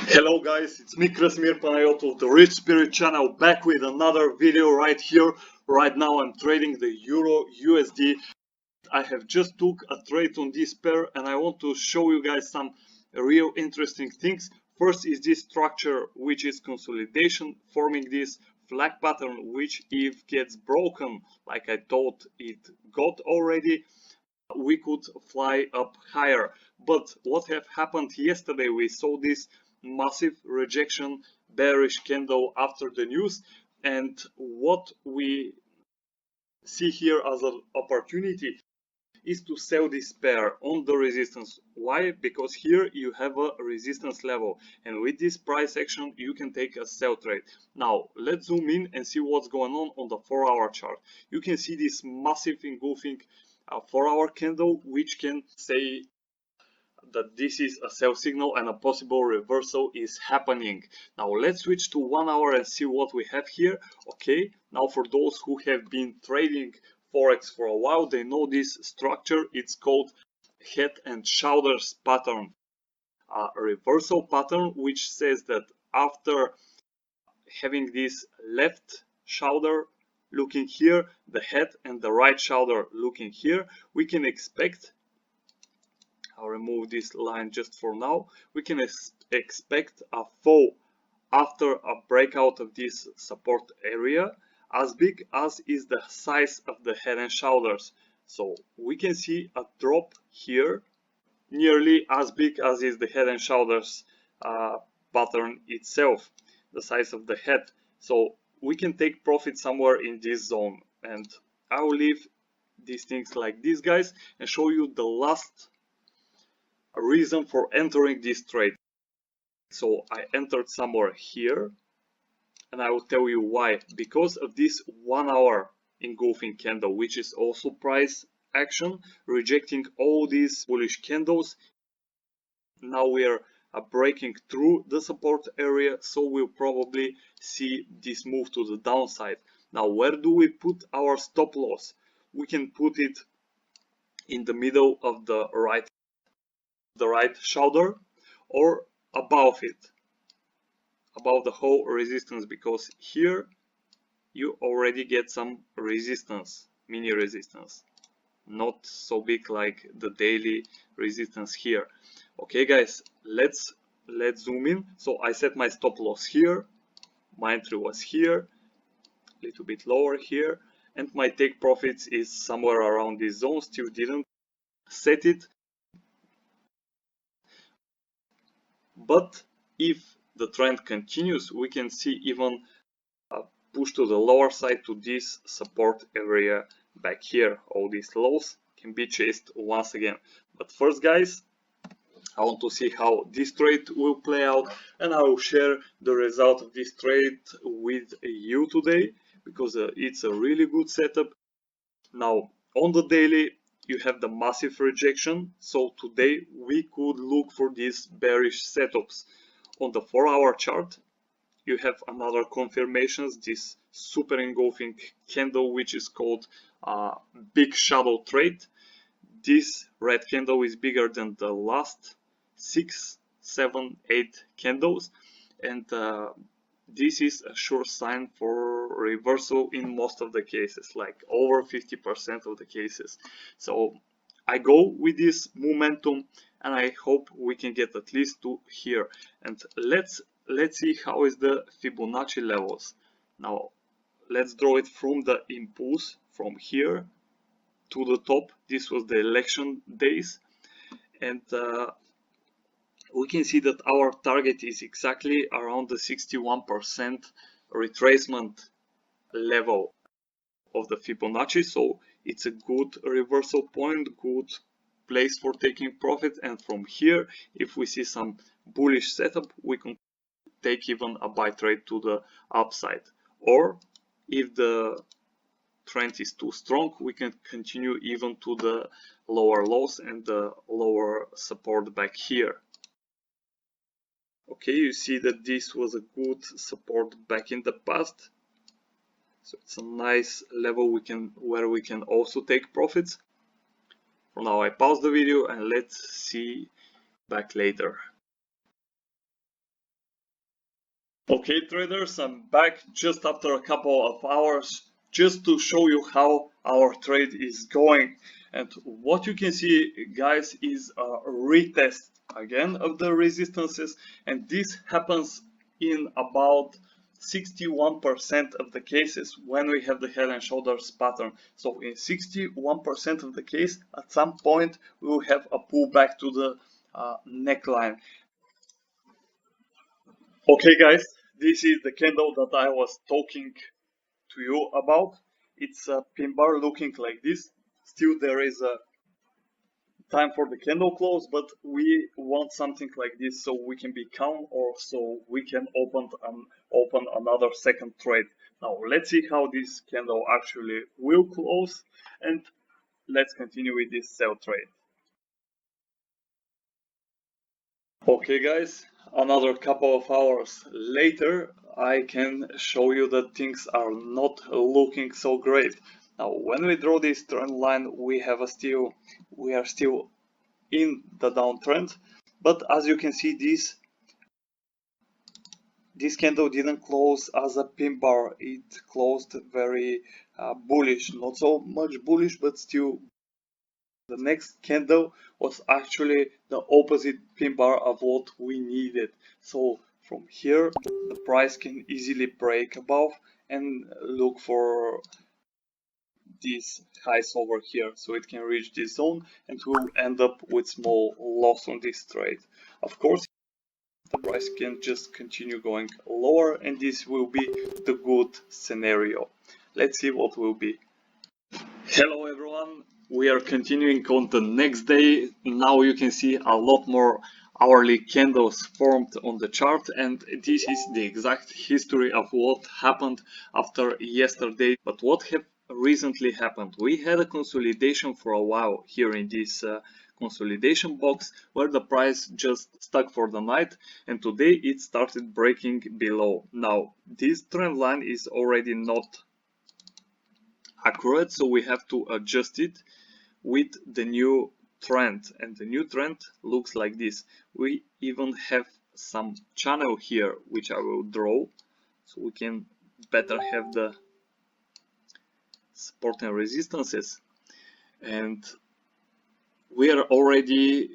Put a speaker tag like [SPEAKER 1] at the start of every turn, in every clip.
[SPEAKER 1] Hello guys, it's me Krasimir Panayotov of the Rich Spirit channel, back with another video right here. Right now I'm trading the Euro USD. I have just took a trade on this pair and I want to show you guys some real interesting things. First is this structure, which is consolidation, forming this flag pattern, which if gets broken like I thought it got already, we could fly up higher. But what have happened yesterday? We saw this massive rejection bearish candle after the news, and what we see here as an opportunity is to sell this pair on the resistance. Why? Because here you have a resistance level, and with this price action you can take a sell trade. Now let's zoom in and see what's going on the 4-hour chart. You can see this massive engulfing 4-hour candle, which can say that this is a sell signal and a possible reversal is happening. Now let's switch to 1 hour and see what we have here. Okay, now for those who have been trading Forex for a while, they know this structure. It's called head and shoulders pattern, a reversal pattern, which says that after having this left shoulder looking here, the head and the right shoulder looking here, we can expect, I'll remove this line just for now, we can expect a fall after a breakout of this support area as big as is the size of the head and shoulders. So we can see a drop here nearly as big as is the head and shoulders pattern itself, the size of the head. So we can take profit somewhere in this zone, and I will leave these things like this, guys, and show you the last reason for entering this trade. So I entered somewhere here, and I will tell you why. Because of this 1 hour engulfing candle, which is also price action, rejecting all these bullish candles. Now we are breaking through the support area, so we'll probably see this move to the downside. Now where do we put our stop loss? We can put it in the middle of the right shoulder, or above it, above the whole resistance, because here you already get some resistance, mini resistance, not so big like the daily resistance here. Okay guys, let's zoom in. So I set my stop loss here, my entry was here, a little bit lower here, and my take profits is somewhere around this zone. Still didn't set it, but if the trend continues, we can see even a push to the lower side to this support area back here. All these lows can be chased once again. But first guys, I want to see how this trade will play out, and I will share the result of this trade with you today, because it's a really good setup. Now on the daily you have the massive rejection, so today we could look for these bearish setups. On the 4-hour chart you have another confirmations, this super engulfing candle, which is called big shadow trade. This red candle is bigger than the last 6, 7, 8 candles, and this is a sure sign for reversal in most of the cases, like over 50% of the cases. So I go with this momentum, and I hope we can get at least to here. And let's see how is the Fibonacci levels. Now let's draw it from the impulse from here to the top. This was the election days, and we can see that our target is exactly around the 61% retracement level of the Fibonacci. So it's a good reversal point, good place for taking profit. And from here, if we see some bullish setup, we can take even a buy trade to the upside. Or if the trend is too strong, we can continue even to the lower lows and the lower support back here. Okay, you see that this was a good support back in the past, so it's a nice level where we can also take profits. For now I pause the video and let's see back later. Okay traders, I'm back just after a couple of hours just to show you how our trade is going. And what you can see guys is a retest again of the resistances, and this happens in about 61% of the cases when we have the head and shoulders pattern. So in 61% of the case, at some point we will have a pullback to the neckline. Okay guys, this is the candle that I was talking to you about. It's a pin bar looking like this. Still there is a time for the candle close, but we want something like this so we can be calm, or so we can open another second trade. Now let's see how this candle actually will close, and let's continue with this sell trade. Okay guys, another couple of hours later, I can show you that things are not looking so great. Now, when we draw this trend line, we are still in the downtrend, but as you can see, this candle didn't close as a pin bar. It closed very bullish, not so much bullish, but still. The next candle was actually the opposite pin bar of what we needed. So from here, the price can easily break above and look for these highs over here. So it can reach this zone and we'll end up with small loss on this trade. Of course, the price can just continue going lower, and this will be the good scenario. Let's see what will be. Hello everyone, we are continuing on the next day. Now you can see a lot more hourly candles formed on the chart, and this is the exact history of what happened after yesterday. But what recently happened? We had a consolidation for a while here in this consolidation box where the price just stuck for the night, and today it started breaking below. Now this trend line is already not accurate, so we have to adjust it with the new trend, and the new trend looks like this. We even have some channel here which I will draw so we can better have the support and resistances, and we are already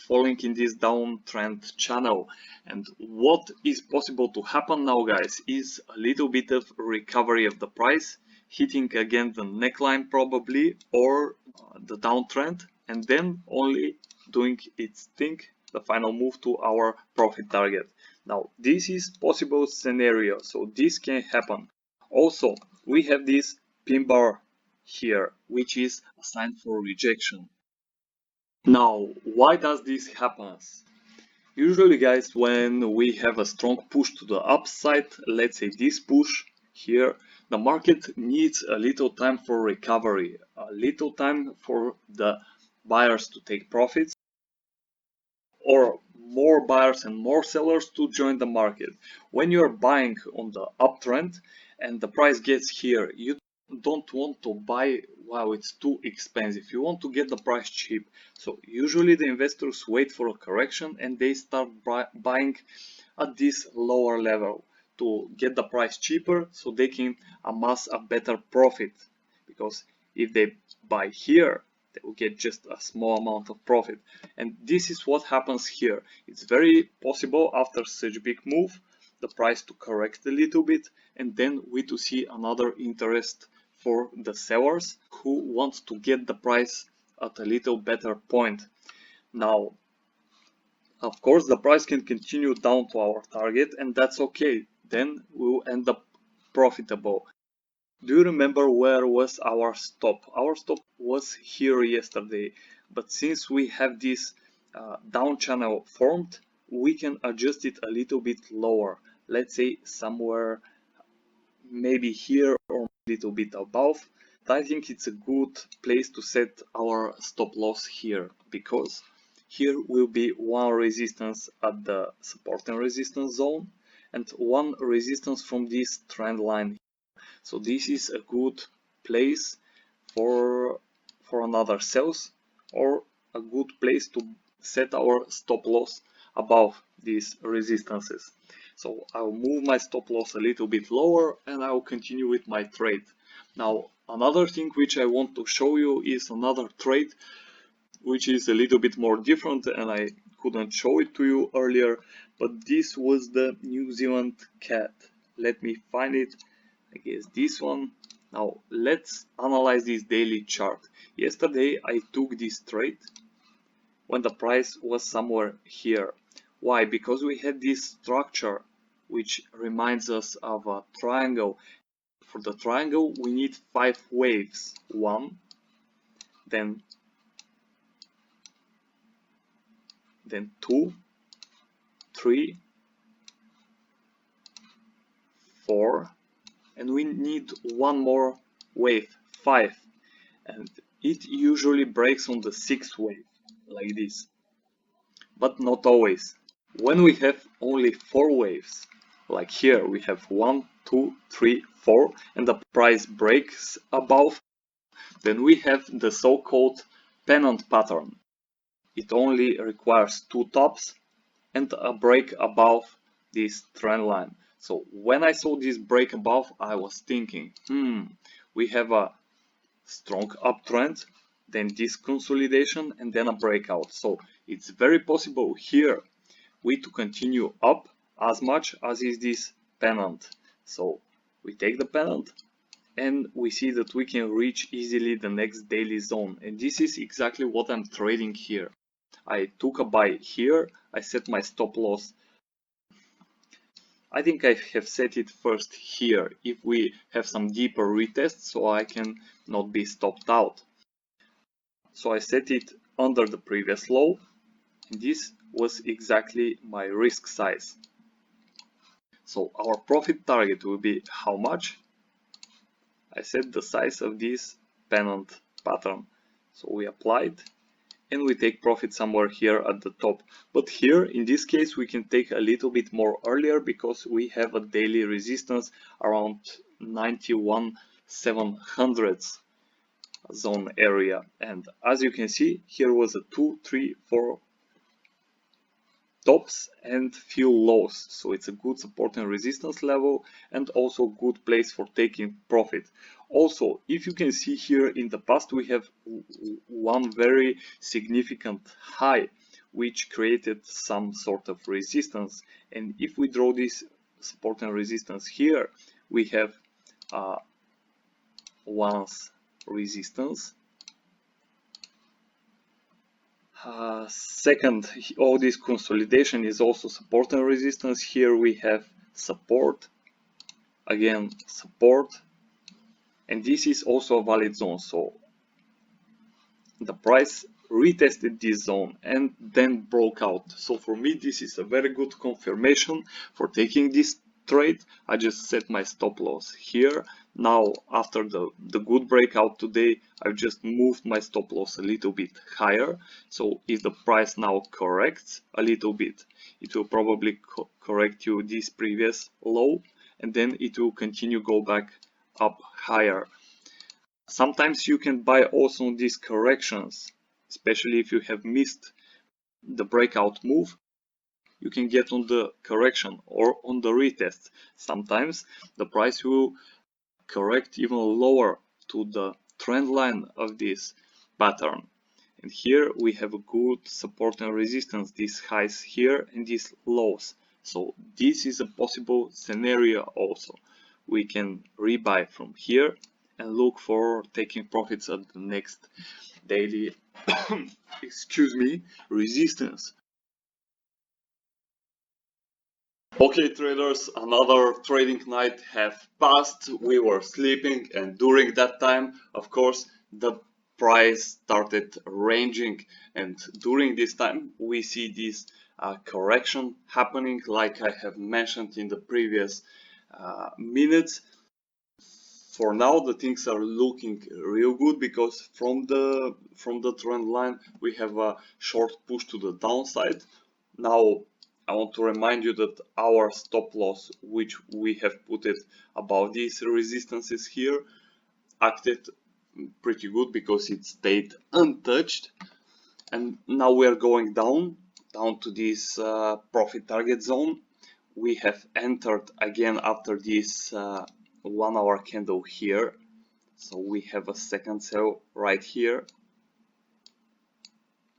[SPEAKER 1] falling in this downtrend channel. And what is possible to happen now guys is a little bit of recovery of the price, hitting again the neckline probably, or the downtrend, and then only doing its thing, the final move to our profit target. Now this is possible scenario, so this can happen. Also we have this pin bar here which is a sign for rejection. Now, why does this happen? Usually guys, when we have a strong push to the upside, let's say this push here, the market needs a little time for recovery, a little time for the buyers to take profits, or more buyers and more sellers to join the market. When you're buying on the uptrend and the price gets here, you don't want to buy while it's too expensive. You want to get the price cheap. So usually the investors wait for a correction and they start buying at this lower level to get the price cheaper so they can amass a better profit. Because if they buy here, they will get just a small amount of profit. And this is what happens here. It's very possible after such big move, the price to correct a little bit, and then we to see another interest for the sellers who want to get the price at a little better point. Now, of course, the price can continue down to our target, and that's okay. Then we'll end up profitable. Do you remember where was our stop? Our stop was here yesterday, but since we have this down channel formed, we can adjust it a little bit lower. Let's say somewhere maybe here or a little bit above. I think it's a good place to set our stop loss here, because here will be one resistance at the support and resistance zone and one resistance from this trend line. So this is a good place for another sales, or a good place to set our stop loss above these resistances. So I'll move my stop loss a little bit lower and I'll continue with my trade. Now another thing which I want to show you is another trade which is a little bit more different, and I couldn't show it to you earlier, but this was the New Zealand cat. Let me find it. I guess this one. Now let's analyze this daily chart. Yesterday I took this trade when the price was somewhere here. Why? Because we had this structure which reminds us of a triangle. For the triangle we need 5 waves. 1, then 2, 3, 4, and we need one more wave, 5, and it usually breaks on the 6th wave, like this, but not always. When we have only 4 waves, like here we have 1, 2, 3, 4, and the price breaks above, then we have the so-called pennant pattern. It only requires 2 tops and a break above this trend line. So when I saw this break above, I was thinking, we have a strong uptrend, then this consolidation, and then a breakout. So it's very possible here we to continue up as much as is this pennant. So we take the pennant and we see that we can reach easily the next daily zone, and this is exactly what I'm trading here. I took a buy here, I set my stop loss. I think I have set it first here if we have some deeper retest, so I can not be stopped out. So I set it under the previous low, and this was exactly my risk size. So our profit target will be how much? I set the size of this pennant pattern. So we applied and we take profit somewhere here at the top. But here in this case we can take a little bit more earlier because we have a daily resistance around 91,700 zone area, and as you can see here was a 2, 3, 4 tops and few lows, so it's a good support and resistance level and also good place for taking profit. Also, if you can see here in the past we have one very significant high which created some sort of resistance, and if we draw this support and resistance here, we have once resistance, second, all this consolidation is also support and resistance. Here we have support, again support, and this is also a valid zone. So the price retested this zone and then broke out. So for me this is a very good confirmation for taking this trade. I just set my stop loss here. Now after the good breakout today, I've just moved my stop loss a little bit higher. So if the price now corrects a little bit, it will probably correct you this previous low, and then it will continue go back up higher. Sometimes you can buy also on these corrections, especially if you have missed the breakout move. You can get on the correction or on the retest. Sometimes the price will correct even lower to the trend line of this pattern. And here we have a good support and resistance, these highs here and these lows. So this is a possible scenario also. We can rebuy from here and look for taking profits at the next daily resistance. Okay traders, another trading night have passed. We were sleeping, and during that time, of course, the price started ranging, and during this time we see this correction happening, like I have mentioned in the previous minutes. For now the things are looking real good because from the trend line we have a short push to the downside. Now I want to remind you that our stop loss, which we have put it above these resistances here, acted pretty good because it stayed untouched, and now we are going down to this profit target zone. we have entered again after this 1 hour candle here. So we have a second sell right here.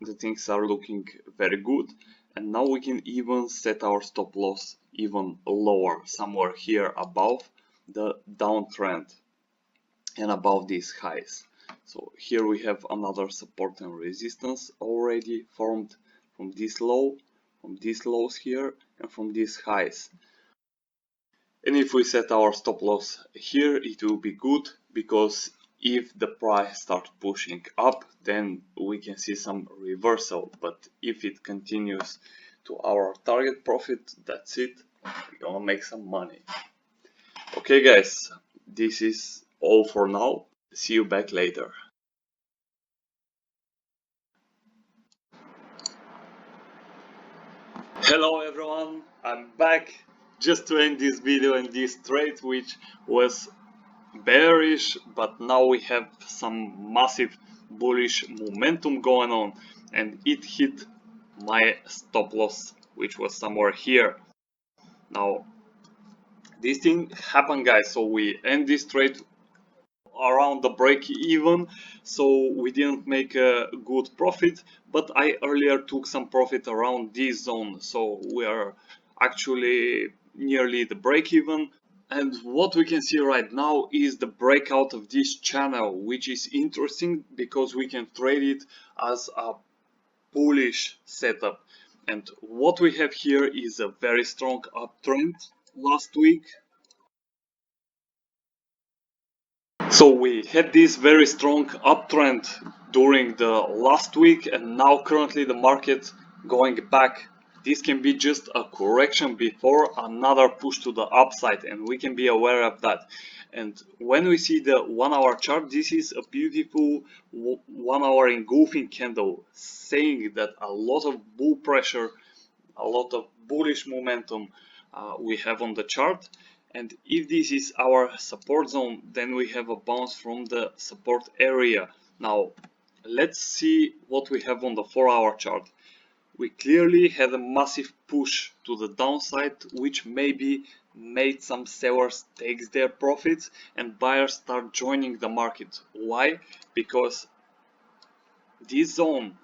[SPEAKER 1] The things are looking very good, and now we can even set our stop loss even lower, somewhere here above the downtrend and above these highs. So here we have another support and resistance already formed from this low, from these lows here, and from these highs. And if we set our stop loss here, it will be good, because if the price starts pushing up, then we can see some reversal. But if it continues to our target profit, that's it. We're gonna make some money. Okay guys, this is all for now. See you back later. Hello everyone, I'm back just to end this video and this trade, which was bearish, but now we have some massive bullish momentum going on, and it hit my stop loss, which was somewhere here. Now this thing happened, guys, so we end this trade around the break even, so we didn't make a good profit, but I earlier took some profit around this zone, so we are actually nearly the break even. And what we can see right now is the breakout of this channel, which is interesting because we can trade it as a bullish setup. And what we have here is a very strong uptrend last week. So we had this very strong uptrend during the last week, and now currently the market going back. This can be just a correction before another push to the upside, and we can be aware of that. And when we see the 1 hour chart, this is a beautiful 1 hour engulfing candle, saying that a lot of bull pressure, a lot of bullish momentum we have on the chart. And if this is our support zone, then we have a bounce from the support area. Now let's see what we have on the 4 hour chart. We clearly had a massive push to the downside, which maybe made some sellers take their profits and buyers start joining the market. Why? Because this zone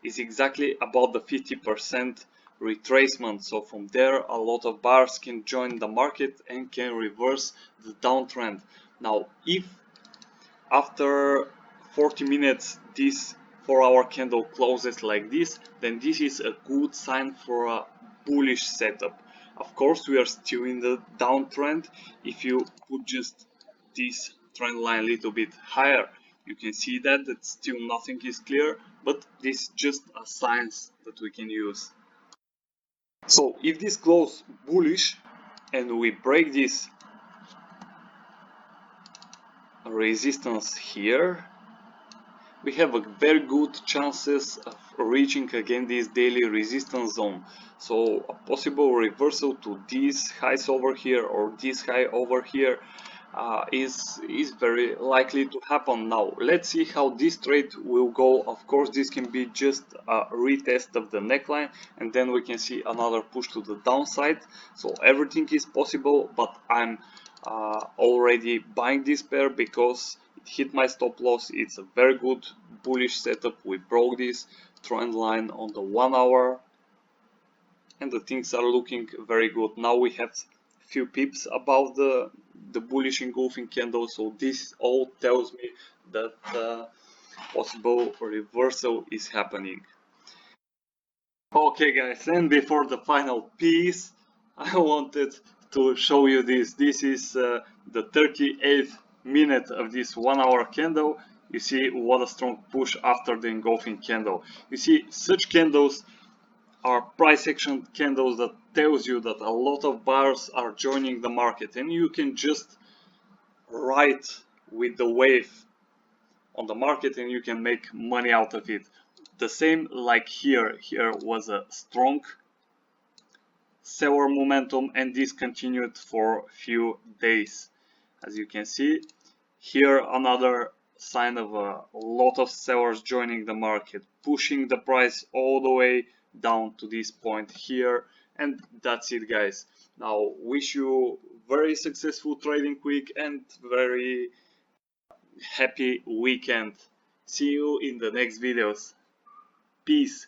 [SPEAKER 1] is exactly about the 50% retracement, so from there a lot of buyers can join the market and can reverse the downtrend. Now if after 40 minutes this 4 hour candle closes like this, then this is a good sign for a bullish setup. Of course we are still in the downtrend. If you put just this trend line a little bit higher, you can see that still nothing is clear, but this is just a signs that we can use. So if this close bullish and we break this resistance here, we have a very good chances of reaching again this daily resistance zone. So a possible reversal to these highs over here or this high over here is very likely to happen. Now let's see how this trade will go. Of course this can be just a retest of the neckline, and then we can see another push to the downside. So everything is possible, but I'm already buying this pair because it hit my stop loss. It's a very good bullish setup. We broke this trend line on the 1 hour and the things are looking very good. Now we have few pips above the bullish engulfing candle, so this all tells me that possible reversal is happening. Okay guys, and before the final piece, I wanted to show you this. This is the 38th minute of this 1 hour candle. You see what a strong push after the engulfing candle. You see, such candles are price action candles that tells you that a lot of buyers are joining the market, and you can just ride with the wave on the market and you can make money out of it. The same like here. Here was a strong seller momentum and this continued for a few days. As you can see here, another sign of a lot of sellers joining the market, pushing the price all the way down to this point here. And that's it, guys. Now wish you very successful trading week and very happy weekend. See you in the next videos. Peace.